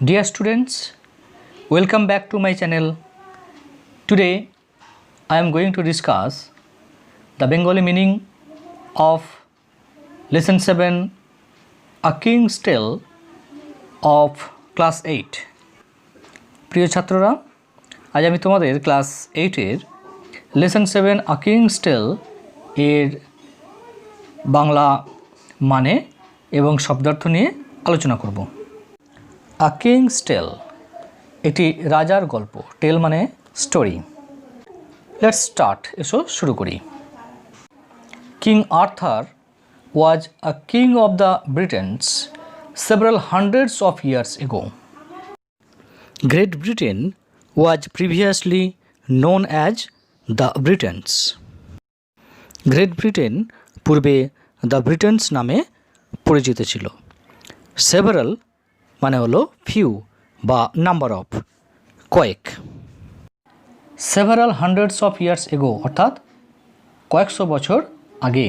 Dear students, welcome back to my channel. Today I am going to discuss the Bengali meaning of lesson 7 A King's Tale of class 8. প্রিয় ছাত্ররা, আজ আমি তোমাদের class 8 এর lesson 7 A King's Tale এর বাংলা মানে এবং শব্দার্থ নিয়ে আলোচনা করব। A King's Tale এটি রাজার গল্প। টেল মানে স্টোরি। লেটস স্টার্ট, এসো শুরু করি। King Arthur was a king of the Britons several hundreds of years ago. Great Britain was previously known as the Britons. Great Britain পূর্বে দ্য ব্রিটেন্স নামে পরিচিত ছিল। সেভারাল মানে হলো ফিউ বা নাম্বার অফ, কয়েক। সেভারাল হান্ড্রেডস অফ ইয়ার্স এগো অর্থাৎ কয়েকশো বছর আগে।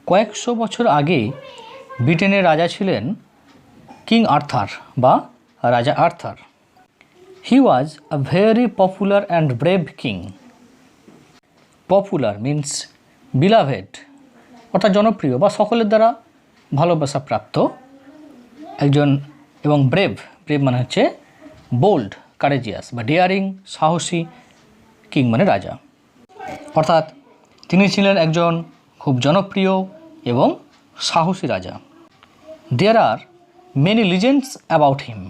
কয়েকশো বছর আগে ব্রিটেনের রাজা ছিলেন কিং আর্থার বা রাজা Arthur. He was a very popular and brave king. Popular means beloved অর্থাৎ জনপ্রিয় বা সকলের দ্বারা ভালোবাসা প্রাপ্ত একজন, এবং ব্রেভ মানে হচ্ছে বোল্ড, কারেজিয়াস বা ডেয়ারিং, সাহসী। কিং মানে রাজা, অর্থাৎ তিনি ছিলেন একজন খুব জনপ্রিয় এবং সাহসী রাজা। There are many legends about him.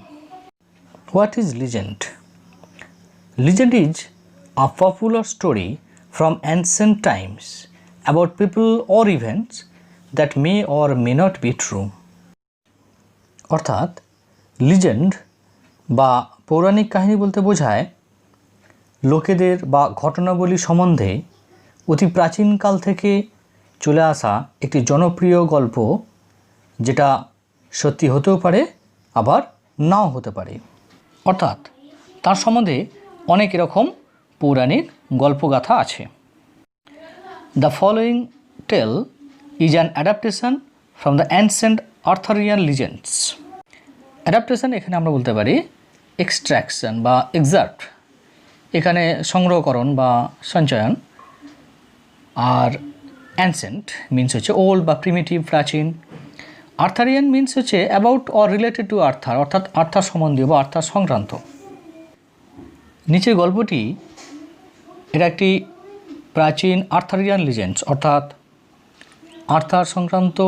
What is legend? Legend is a popular story from ancient times about people or events that may or may not be true. অর্থাৎ লিজেন্ড বা পৌরাণিক কাহিনী বলতে বোঝায় লোকেদের বা ঘটনাবলী সম্বন্ধে অতি প্রাচীনকাল থেকে চলে আসা একটি জনপ্রিয় গল্প, যেটা সত্যি হতেও পারে আবার নাও হতে পারে। অর্থাৎ তার সম্বন্ধে অনেক এরকম পৌরাণিক গল্পগাথা আছে। The following tale is an adaptation from the ancient Arthurian legends. Adaptation এখানে আমরা বলতে পারি এক্সট্র্যাকশন বা এক্সার্ট, এখানে সংগ্রহকরণ বা সঞ্চয়ন। আর অ্যানসেন্ট মিনস হচ্ছে ওল্ড বা প্রিমিটিভ, প্রাচীন। আর্থারিয়ান মিনস হচ্ছে about or related to Arthur, অর্থাৎ আর্থার সম্বন্ধীয় বা আর্থার সংক্রান্ত। নিচের গল্পটি এটা একটি প্রাচীন আর্থারিয়ান লিজেন্ডস, অর্থাৎ আর্থার সংক্রান্ত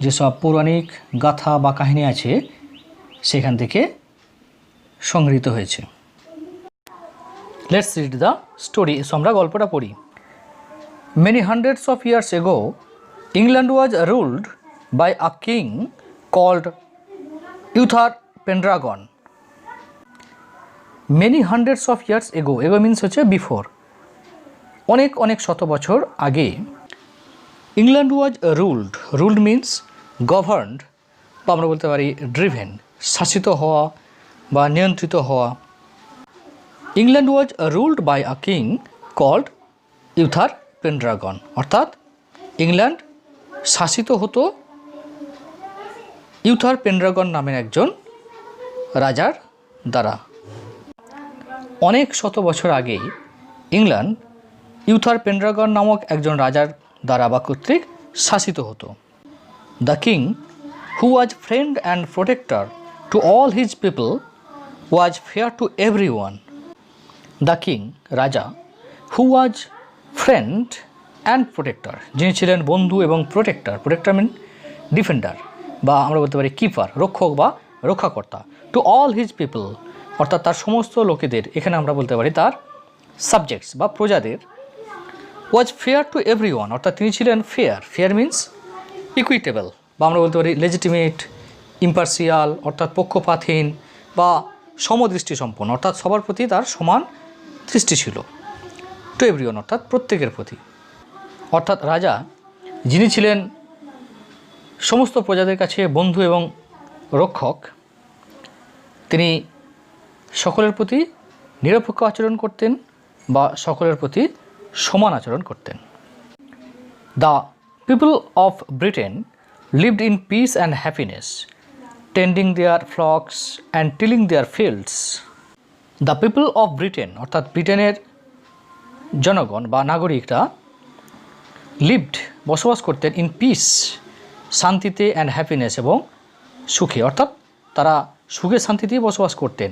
যেসব পৌরাণিক গাথা বা কাহিনী আছে সেখান থেকে সংগৃহীত হয়েছে। Let's read the story. আমরা গল্পটা পড়ি। Many hundreds of years ago England was ruled by a king called Uther Pendragon. Many hundreds of years ago, ago means হচ্ছে বিফোর, অনেক অনেক শত বছর আগে। England was ruled means governed, বা আমরা বলতে পারি ড্রিভেন, শাসিত হওয়া বা নিয়ন্ত্রিত হওয়া। England was ruled by a king called Uther Pendragon, অর্থাৎ ইংল্যান্ড শাসিত হতো ইউথার পেন্ড্রাগন নামের একজন রাজার দ্বারা। অনেক শত বছর আগে ইংল্যান্ড ইউথার পেন্ড্রাগন নামক একজন রাজার দ্বারা বা কর্তৃক শাসিত হতো। The king who was friend and protector to all his people was fair to every one. The king রাজা, হু ওয়াজ ফ্রেন্ড অ্যান্ড প্রোটেক্টর যিনি ছিলেন বন্ধু এবং প্রোটেক্টর মিন ডিফেন্ডার, বা আমরা বলতে পারি কিপার, রক্ষক বা রক্ষাকর্তা। টু অল হিজ পিপল অর্থাৎ তার সমস্ত লোকেদের, এখানে আমরা বলতে পারি তার সাবজেক্টস বা প্রজাদের। ওয়াজ ফেয়ার টু এভরি ওয়ান অর্থাৎ তিনি ছিলেন ফেয়ার মিন্স ইকুইটেবল, বা আমরা বলতে পারি লেজিটিমেট, ইম্পার্সিয়াল অর্থাৎ পক্ষপাতহীন বা সমদৃষ্টি সম্পন্ন, অর্থাৎ সবার প্রতি তার সমান দৃষ্টি ছিল। টু এভরি ওয়ান অর্থাৎ প্রত্যেকের প্রতি। অর্থাৎ রাজা যিনি ছিলেন সমস্ত প্রজাদের কাছে বন্ধু এবং রক্ষক, তিনি সকলের প্রতি নিরপেক্ষ আচরণ করতেন বা সকলের প্রতি সমান আচরণ করতেন। The people of Britain lived in peace and happiness tending their flocks and tilling their fields. The people of Britain অর্থাৎ ব্রিটেনের জনগণ বা নাগরিকরা lived বসবাস করতেন in peace শান্তিতে and happiness এবং সুখে, অর্থাৎ তারা সুখে শান্তিতেই বসবাস করতেন।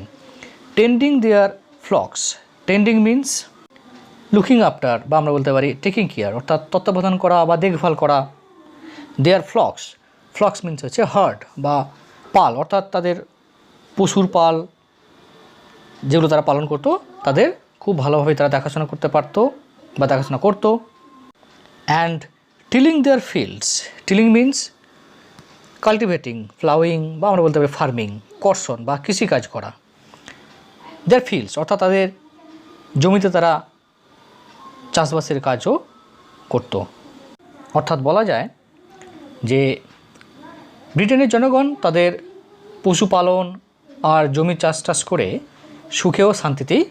tending their flocks, tending means looking after বা আমরা বলতে পারি টেকিং কেয়ার, অর্থাৎ তত্ত্বাবধান করা বা দেখভাল করা। দেয়ার ফ্লক্স, ফ্লক্স মিনস হচ্ছে হার্ড বা পাল, অর্থাৎ তাদের পশুর পাল যেগুলো তারা পালন করতো তাদের খুব ভালোভাবে তারা দেখাশোনা করতে পারতো বা দেখাশোনা করতো। And tilling their fields, tilling means cultivating, ploughing বা আমরা বলতে পারি ফার্মিং, কর্ষণ বা কৃষিকাজ করা। দেয়ার ফিল্ডস অর্থাৎ তাদের জমিতে তারা চাষবাসের কাজও করত। অর্থাৎ বলা যায় যে ব্রিটেনের জনগণ তাদের পশুপালন আর জমি চাষ করে সুখে ও শান্তিতেই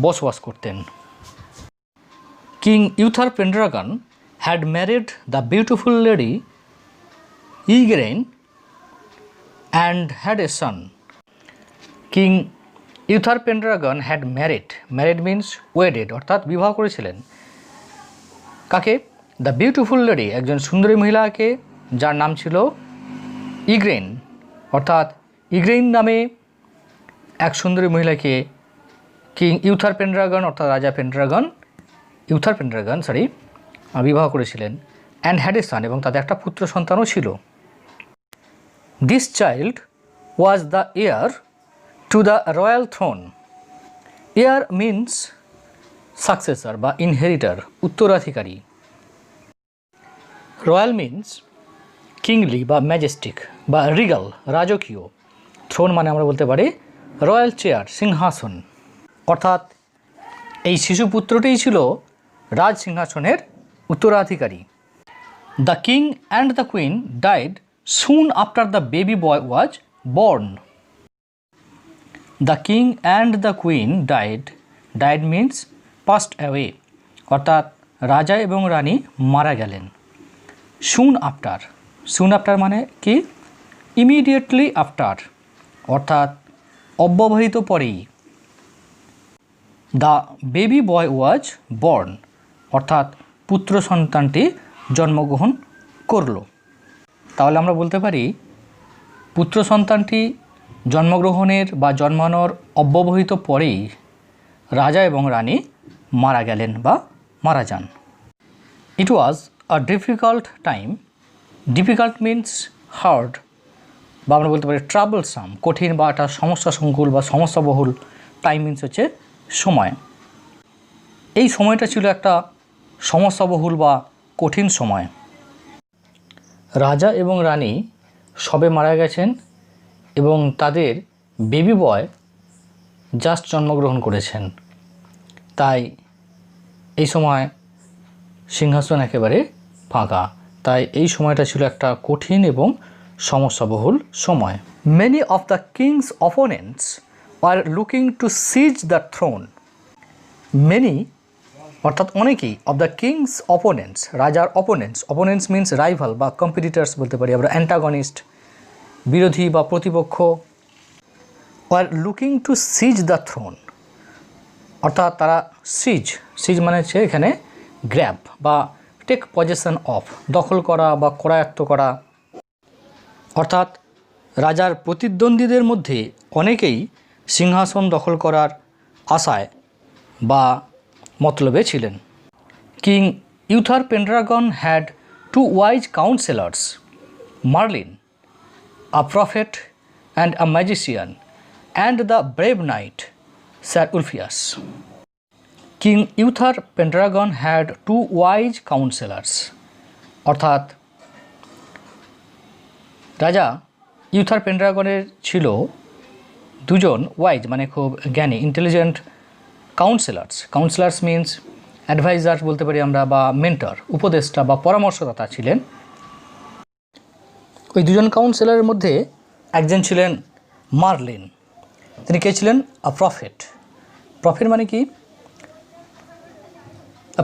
বসবাস করতেন। King Uther Pendragon had married the beautiful lady Igraine and had a son. King Uther Pendragon had married means wedded, অর্থাৎ বিবাহ করেছিলেন। কাকে? দ্য বিউটিফুল লেডি, একজন সুন্দরী মহিলাকে যার নাম ছিল ইগ্রেইন, অর্থাৎ ইগ্রেইন নামে এক সুন্দরী মহিলাকে কিং ইউথার পেন্ড্রাগন অর্থাৎ রাজা ইউথার পেন্ড্রাগন বিবাহ করেছিলেন। অ্যান্ড হ্যাড এ সান, এবং তাদের একটা পুত্র সন্তানও ছিল। This child was the heir to the royal throne. Heir means successor বা ইনহেরিটার, উত্তরাধিকারী। রয়্যাল মিনস কিংলি বা ম্যাজেস্টিক বা রিগাল, রাজকীয়। থ্রোন মানে আমরা বলতে পারি রয়্যাল চেয়ার, সিংহাসন। অর্থাৎ এই শিশুপুত্রটিই ছিল রাজ সিংহাসনের উত্তরাধিকারী। The king and the queen died soon after the baby boy was born. The king and the queen died means passed away, অর্থাৎ রাজা এবং রানী মারা গেলেন। সুন আফটার মানে কি? ইমিডিয়েটলি আফটার, অর্থাৎ অব্যবহিত পরেই। The baby boy was born, অর্থাৎ পুত্র সন্তানটি জন্মগ্রহণ করল। তাহলে আমরা বলতে পারি পুত্র সন্তানটি জন্মগ্রহণের বা জন্মানোর অব্যবহিত পরেই রাজা এবং রানী মারা গেলেন বা মারা যান। It was a difficult time, difficult means hard বা আমরা বলতে পারি ট্রাবলসাম, কঠিন বা একটা সমস্যা সংকুল বা সমস্যাবহুল। টাইম মিনস হচ্ছে সময়। এই সময়টা ছিল একটা সমস্যাবহুল বা কঠিন সময়। রাজা এবং রানী সবে মারা গেছেন এবং তাদের বেবি বয় জাস্ট জন্মগ্রহণ করেছেন, তাই এই সময় সিংহাসন একেবারে ফাঁকা। তাই এই সময়টা ছিল একটা কঠিন এবং সমস্যাবহুল সময়। Many of the kings opponents are looking to seize the throne. Many অর্থাৎ অনেকেই, অফ দ্য কিংস অপোনেন্টস, রাজার অপোনেন্টস মিনস রাইভাল বা কম্পিটিটার্স বলতে পারি আমরা, অ্যান্টাগনিস্ট, বিরোধী বা প্রতিপক্ষ। Are looking to seize the throne, অর্থাৎ তারা সিজ মানে হচ্ছে এখানে গ্র্যাব বা টেক পজেশন অফ, দখল করা বা করায়ত্ত করা। অর্থাৎ রাজার প্রতিদ্বন্দ্বীদের মধ্যে অনেকেই সিংহাসন দখল করার আশায় বা মতলবে ছিলেন। King Uther Pendragon had two wise counsellors, Merlin, a prophet and a magician, and the brave knight sir Ulfius. King Uther Pendragon had two wise counsellors, অর্থাৎ রাজা ইউথার পেন্ড্রাগনের ছিল দুজন ওয়াইজ মানে খুব জ্ঞানী, ইন্টেলিজেন্ট কাউন্সেলার্স মিনস অ্যাডভাইজার বলতে পারি আমরা বা মেন্টর, উপদেষ্টা বা পরামর্শদাতা ছিলেন। ওই দুজন কাউন্সেলরের মধ্যে একজন ছিলেন মার্লিন। তিনি কে ছিলেন? আ প্রফেট মানে কি?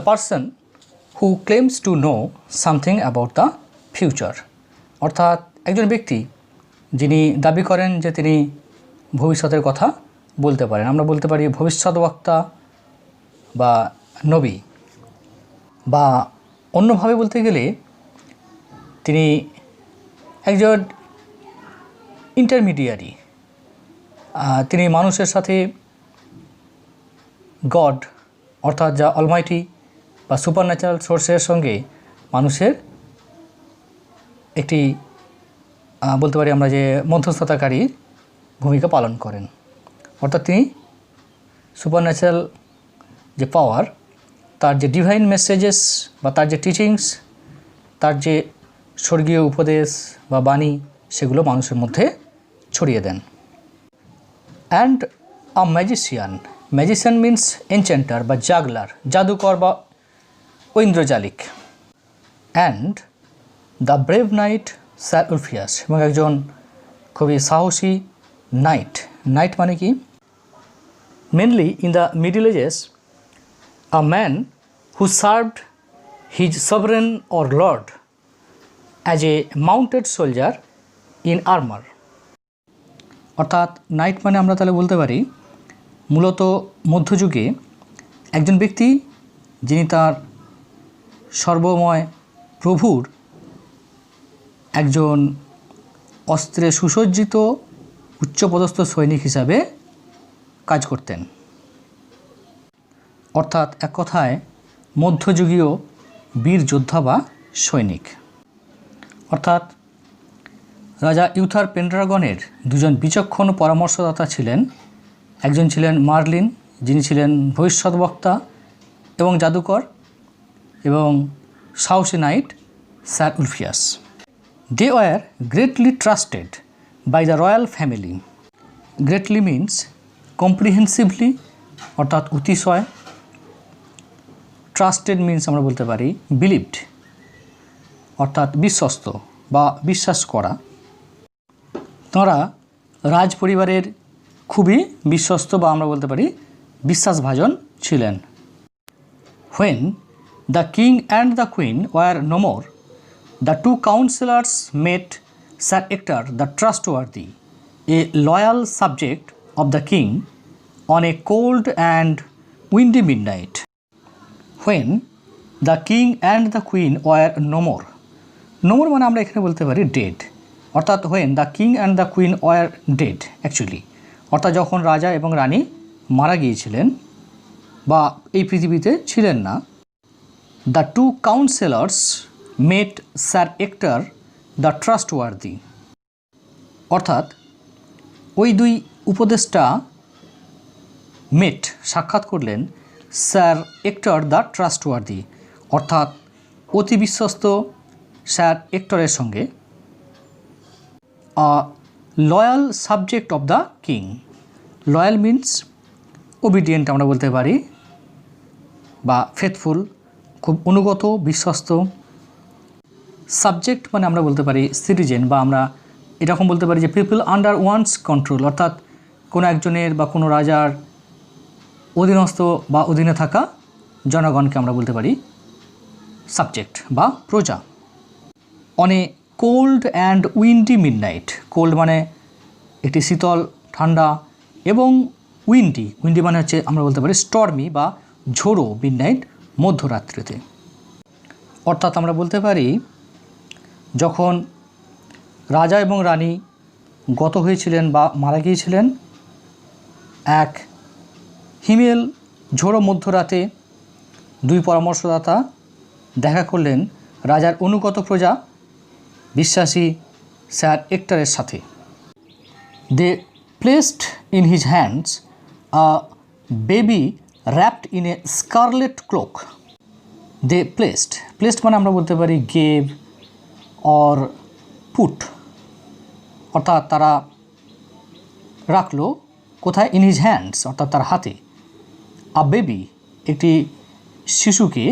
a person who claims to know something about the future, অর্থাৎ একজন ব্যক্তি যিনি দাবি করেন যে তিনি ভবিষ্যতের কথা বলতে পারেন। আমরা বলতে পারি ভবিষ্যদ্বক্তা বা নবী, বা অন্যভাবে বলতে গেলে তিনি একজন ইন্টারমিডিয়ারি। তিনি মানুষের সাথে গড অর্থাৎ যা অলমাইটি বা সুপারন্যাচারাল সোর্সের সঙ্গে মানুষের একটি বলতে পারি আমরা যে মধ্যস্থতাকারী ভূমিকা পালন করেন। অর্থাৎ তিনি সুপারন্যাচারাল যে পাওয়ার, তার যে ডিভাইন মেসেজেস বা তার যে টিচিংস, তার যে স্বর্গীয় উপদেশ বা বাণী, সেগুলো মানুষের মধ্যে ছড়িয়ে দেন। And a magician, magician means enchanter বা জাগলার, জাদুকর বা ঐন্দ্রজালিক। And the brave knight sir Ulfius, এবং একজন খুবই সাহসী নাইট। নাইট মানে কি? Mainly in the Middle Ages a man who served his sovereign or lord as a mounted soldier in armor। অর্থাৎ নাইট মানে আমরা তাহলে বলতে পারি মূলত মধ্যযুগে একজন ব্যক্তি যিনি তার সর্বময় প্রভুর একজন অস্ত্রে সুসজ্জিত উচ্চপদস্থ সৈনিক হিসাবে কাজ করতেন। অর্থাৎ এক কথায় মধ্যযুগীয় বীর যোদ্ধা বা সৈনিক। অর্থাৎ রাজা ইউথার পেন্ড্রাগনের দুজন বিচক্ষণ পরামর্শদাতা ছিলেন। একজন ছিলেন মার্লিন, যিনি ছিলেন ভবিষ্যদ্বক্তা এবং জাদুকর, এবং সাহসী knight sir Ulfius. They were greatly trusted by the royal family. Greatly means comprehensively অর্থাৎ অতিশয়। ট্রাস্টেড মিন্স আমরা বলতে পারি বিলিভড অর্থাৎ বিশ্বস্ত বা বিশ্বাস করা। তাঁরা রাজ পরিবারের খুবই বিশ্বস্ত বা আমরা বলতে পারি বিশ্বাসভাজন ছিলেন। When the king and the queen were no more, the two counselors met Sir Ector the Trustworthy, a loyal subject of the king, on a cold and windy midnight. When the king and the queen were no more, no more মানে আমরা এখানে বলতে পারি dead, অর্থাৎ when the king and the queen were dead actually, অর্থাৎ যখন রাজা এবং রানী মারা গিয়েছিলেন বা এই পৃথিবীতে ছিলেন না। The two counsellors met Sir Ector the trustworthy, অর্থাৎ ওই দুই উপদেষ্টা মেট সাক্ষাৎ করলেন স্যার এক্টর দ্য ট্রাস্টওয়ার্দি, অর্থাৎ অতি বিশ্বস্ত স্যার এক্টরের সঙ্গে। Loyal subject of the king, loyal means obedient আমরা বলতে পারি বা ফেথফুল, খুব অনুগত বিশ্বস্ত। সাবজেক্ট মানে আমরা বলতে পারি সিটিজেন, বা আমরা এরকম বলতে পারি যে পিপল আন্ডার ওয়ান্স কন্ট্রোল, অর্থাৎ কোনো একজনের বা কোনো রাজার অধীনস্থ বা অধীনে থাকা জনগণকে আমরা বলতে পারি সাবজেক্ট বা প্রজা। On a cold and Windy midnight, cold মানে একটি শীতল ঠান্ডা, এবং উইন্ডি, উইন্ডি মানে হচ্ছে আমরা বলতে পারি স্টর্মি বা ঝোড়ো মিডনাইট, মধ্যরাত্রিতে। অর্থাৎ আমরা বলতে পারি যখন রাজা এবং রানী গত হয়েছিলেন বা মারা গিয়েছিলেন, এক হিমেল ঝোড়ো মধ্যরাতে দুই পরামর্শদাতা দেখা করলেন রাজার অনুগত প্রজা বিশ্বাসী স্যার এক্টরের সাথে। They placed in his hands a baby wrapped in a scarlet cloak. They placed মানে আমরা বলতে পারি gave or put, অর্থাৎ তারা রাখলো কোথায়? ইন হিজ হ্যান্ডস অর্থাৎ তার হাতে। আ বেবি একটি শিশুকে,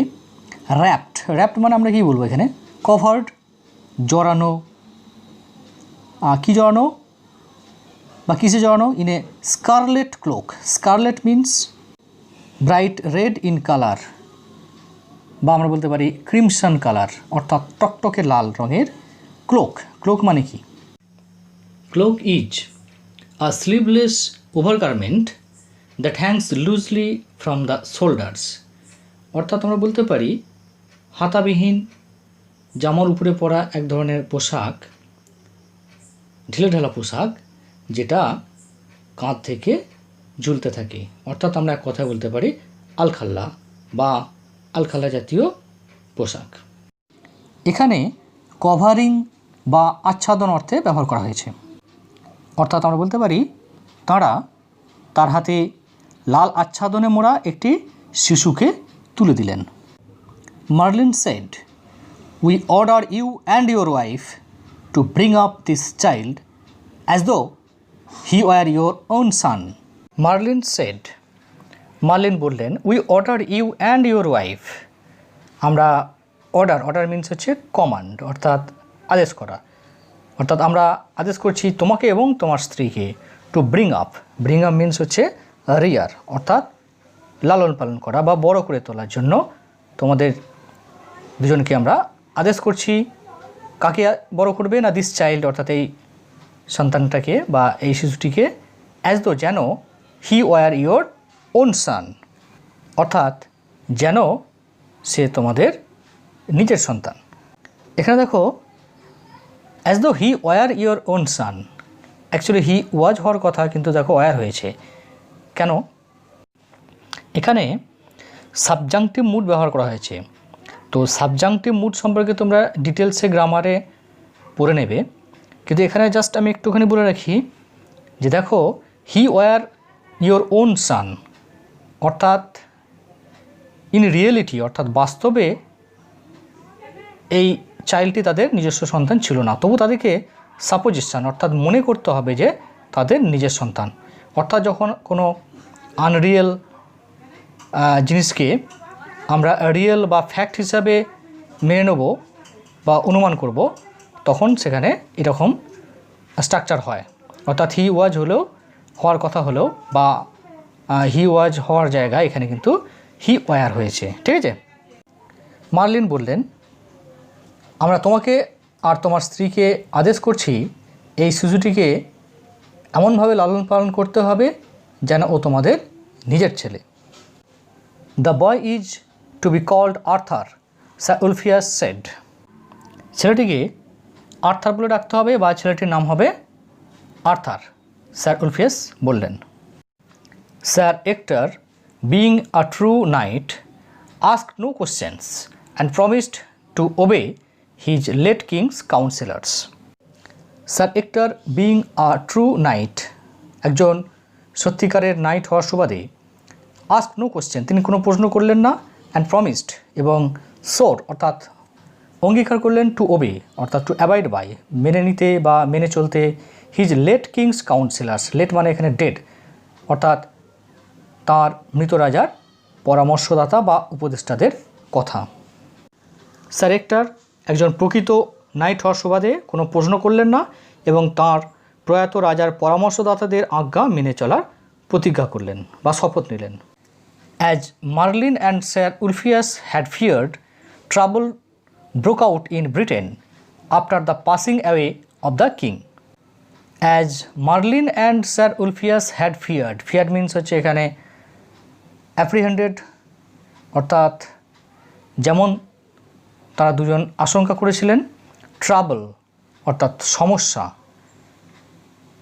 র্যাপড মানে আমরা কী বলবো এখানে? কভার্ড, জড়ানো। কী জড়ানো বা কিসে জড়ানো? In a scarlet cloak. Scarlet means bright red in colour, বা আমরা বলতে পারি ক্রিমসন কালার, অর্থাৎ টকটকে লাল রঙের ক্লোক। ক্লোক মানে কি? Cloak is a sleeveless overgarment that hangs loosely from the shoulders. অর্থাৎ আমরা বলতে পারি হাতাবিহীন জামার উপরে পরা এক ধরনের পোশাক, ঢিলেঢালা পোশাক, যেটা কাঁধ থেকে ঝুলতে থাকে। অর্থাৎ আমরা এক কথায় বলতে পারি আলখাল্লা বা আলখাল্লা জাতীয় পোশাক। এখানে কভারিং বা আচ্ছাদন অর্থে ব্যবহার করা হয়েছে। অর্থাৎ আমরা বলতে পারি তার হাতে লাল আচ্ছাদনে মোড়া একটি শিশুকে তুলে দিলেন। Merlin said, we order you and your wife to bring up this child as though he were your own son. Merlin said, Merlin বললেন, we order you and your wife, আমরা অর্ডার মিনস হচ্ছে command, অর্থাৎ আদেশ করা, অর্থাৎ আমরা আদেশ করছি তোমাকে এবং তোমার স্ত্রীকে টু ব্রিং আপ মিনস হচ্ছে রিয়ার, অর্থাৎ লালন পালন করা বা বড় করে তোলার জন্য তোমাদের দুজনকে আমরা আদেশ করছি। কাকে বড় করবে না, দিস চাইল্ড অর্থাৎ এই সন্তানটাকে বা এই শিশুটিকে, অ্যাজ দো যেন হি ওয়ার ইয়োর ওন সান, অর্থাৎ যেন সে তোমাদের নিজের সন্তান। এখানে দেখো as though he were your own son, actually he was হওয়ার কথা, কিন্তু দেখো ওয়ার হয়েছে কেন? এখানে সাবজাংটিভ মুড ব্যবহার করা হয়েছে। তো সাবজাংটিভ মুড সম্পর্কে তোমরা ডিটেলসে গ্রামারে পড়ে নেবে, কিন্তু এখানে জাস্ট আমি একটুখানি বলে রাখি যে দেখো হি ওয়ার ইয়োর ওন সান, অর্থাৎ ইন রিয়েলিটি অর্থাৎ বাস্তবে এই চাইল্ডটি তাদের নিজস্ব সন্তান ছিল না, তবু তাদেরকে সাপোজিশন অর্থাৎ মনে করতে হবে যে তাদের নিজের সন্তান। অর্থাৎ যখন কোনো আনরিয়েল জিনিসকে আমরা রিয়েল বা ফ্যাক্ট হিসাবে মেনে নেব বা অনুমান করব, তখন সেখানে এরকম স্ট্রাকচার হয়। অর্থাৎ হি ওয়াজ হলেও হওয়ার কথা হলেও বা হি ওয়াজ হওয়ার জায়গায় এখানে কিন্তু হি ওয়ার হয়েছে। ঠিক আছে। মার্লিন বললেন, আমরা তোমাকে আর তোমার স্ত্রীকে আদেশ করছি এই শিশুটিকে এমনভাবে লালন পালন করতে হবে যেন ও তোমাদের নিজের ছেলে। The boy is to be called Arthur, sir Ulfius said. ছেলেটিকে আর্থার বলে ডাকতে হবে বা ছেলেটির নাম হবে আর্থার, স্যার উলফিয়াস বললেন। Sir Hector, being a true knight, asked no questions and promised to obey his late king's counselors. Sir Hector being a true night, একজন সত্যিকারের নাইট হওয়ার সুবাদে, আস্ক নো কোশ্চেন তিনি কোনো প্রশ্ন করলেন না, অ্যান্ড প্রমিসড এবং সোর অর্থাৎ অঙ্গীকার করলেন, টু ওবে অর্থাৎ টু অ্যাভয়েড বাই মেনে নিতে বা মেনে চলতে, his late kings councillors, late মানে এখানে ডেড অর্থাৎ তার মৃত রাজার পরামর্শদাতা বা উপদেষ্টাদের কথা। স্যার হেক্টর একজন প্রকৃত নাইট হওয়ার সুবাদে কোনো প্রশ্ন করলেন না এবং তার প্রয়াত রাজার পরামর্শদাতাদের আজ্ঞা মেনে চলার প্রতিজ্ঞা করলেন বা শপথ নিলেন। As Merlin and sir Ulfius had feared, trouble broke out in Britain after the passing away of the king. As Merlin and sir Ulfius had feared means হচ্ছে এখানে অ্যাপ্রিহেন্ডেড, অর্থাৎ যেমন তারা দুজন আশঙ্কা করেছিলেন, ট্রাবল অর্থাৎ সমস্যা,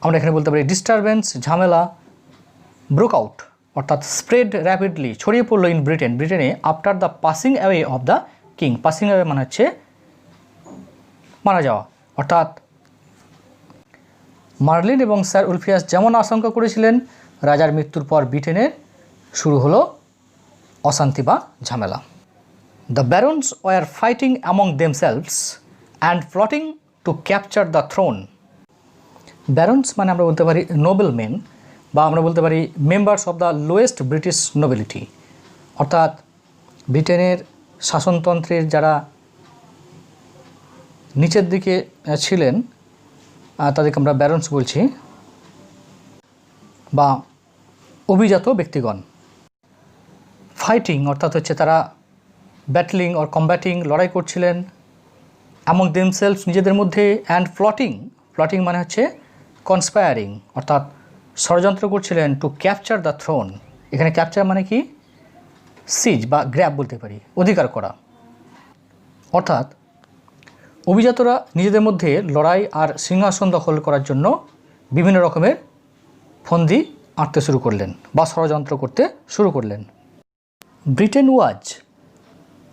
আমরা এখানে বলতে পারি ডিস্টারবেন্স ঝামেলা, ব্রোক আউট অর্থাৎ স্প্রেড র্যাপিডলি ছড়িয়ে পড়লো ইন ব্রিটেনে after the passing away of the king. Passing away মানে হচ্ছে মারা যাওয়া, অর্থাৎ মার্লিন এবং স্যার উলফিয়াস যেমন আশঙ্কা করেছিলেন রাজার মৃত্যুর পর ব্রিটেনে শুরু হলো অশান্তি বা ঝামেলা। The barons were fighting among themselves and plotting to capture the throne. Barons মানে আমরা বলতে পারি নোবেল মেন বা আমরা বলতে পারি members of the lowest British nobility, অর্থাৎ ব্রিটেনের শাসনতন্ত্রের যারা নিচের দিকে ছিলেন তাদেরকে আমরা ব্যারন্স বলছি বা অভিজাত ব্যক্তিগণ। ফাইটিং অর্থাৎ হচ্ছে তারা ব্যাটলিং অর কম্ব্যাটিং লড়াই করছিলেন, অ্যামং দেমসেলভস নিজেদের মধ্যে, অ্যান্ড প্লটিং মানে হচ্ছে কনস্পায়ারিং অর্থাৎ ষড়যন্ত্র করছিলেন টু ক্যাপচার দ্য থ্রোন। এখানে ক্যাপচার মানে কি, সিজ বা গ্র্যাব বলতে পারি, অধিকার করা। অর্থাৎ অভিজাতরা নিজেদের মধ্যে লড়াই আর সিংহাসন দখল করার জন্য বিভিন্ন রকমের ফন্দি আঁটতে শুরু করলেন বা ষড়যন্ত্র করতে শুরু করলেন। Britain was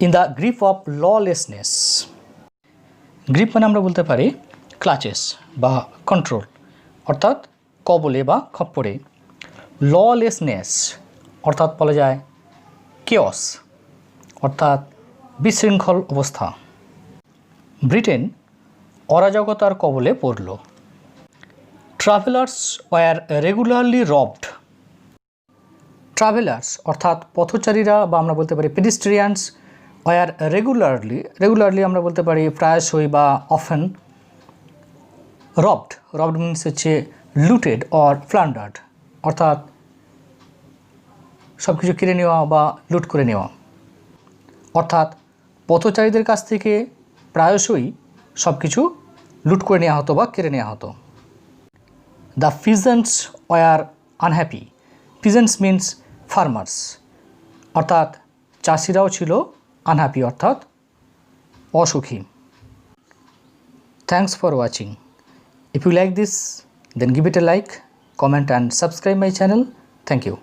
in the grip of lawlessness. Grip মানে আমরা বলতে পারি ক্লাচেস বা কন্ট্রোল, অর্থাৎ কবলে বা খপ্পরে। ললেসনেস অর্থাৎ বলা যায় কেওস, অর্থাৎ বিশৃঙ্খল অবস্থা। ব্রিটেন অরাজকতার কবলে পড়ল। Travellers were regularly robbed. Travellers অর্থাৎ পথচারীরা বা আমরা বলতে পারি পেডিস্ট্রিয়ানস, ওয়ার রেগুলারলি আমরা বলতে পারি প্রায়শই বা অফেন। রবড মিনস হচ্ছে লুটেড অর প্লান্ডার্ড, অর্থাৎ সব কিছু কেড়ে নেওয়া বা লুট করে নেওয়া। অর্থাৎ পথচারীদের কাছ থেকে প্রায়শই সব কিছু লুট করে নেওয়া হতো বা কেড়ে নেওয়া হতো। The peasants were unhappy. Peasants means farmers, অর্থাৎ চাষিরাও ছিল আনহ্যাপি অর্থাৎ অসুখী। Thanks for watching. If you like this, then give it a like, comment and subscribe my channel. Thank you.